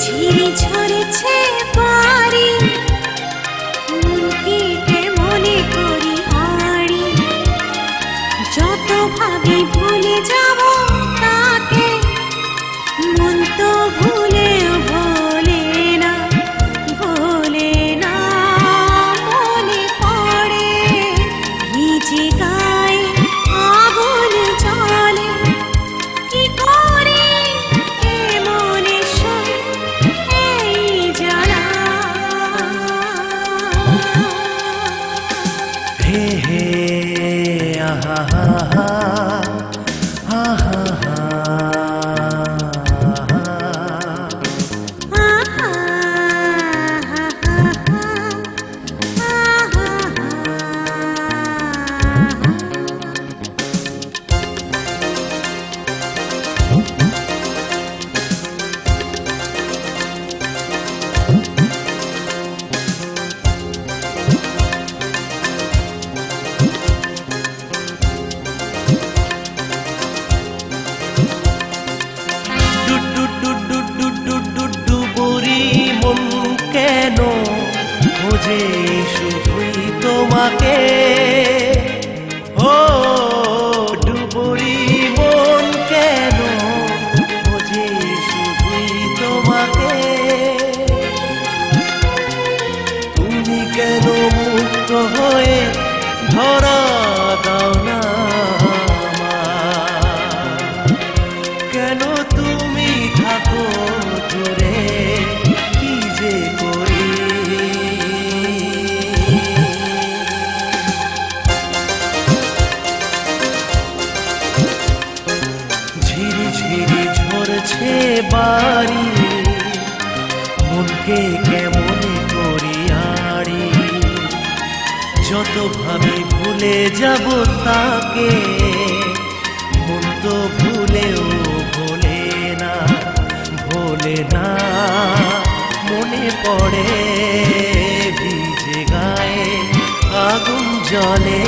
ঝিরি ঝরেছে বাড়ি, মনকে মনে করি হারি। যত ভাবি ভুলে যাব তাকে, মন তো ভুলেও ভোলে না, ভোলে না। মনে পড়ে ভিজে গায়ে আগুন জ্বলে, কি করে এ মনে সই এই জ্বালা। হে হে আহা হা হা আহা হা। ডুবুরি মন কেন খোঁজে শুধুই তোমাকে, ও ডুবুরি মন কেন খোঁজে শুধুই তোমাকে। তুমি কেন মুক্ত হয়ে ধরা দাও না আমার? কেন তুমি থাকো দূরে, কি যে করি। ঝিরি ঝিরি ঝরছে বাড়ি, মনকে কেমন করি আড়ি। যত ভাবি ভুলে যাব তাকে, মন তো ভুলেও ভোলে না, ভোলে না। মনে পড়ে ভিজে গায়ে আগুন জ্বলে,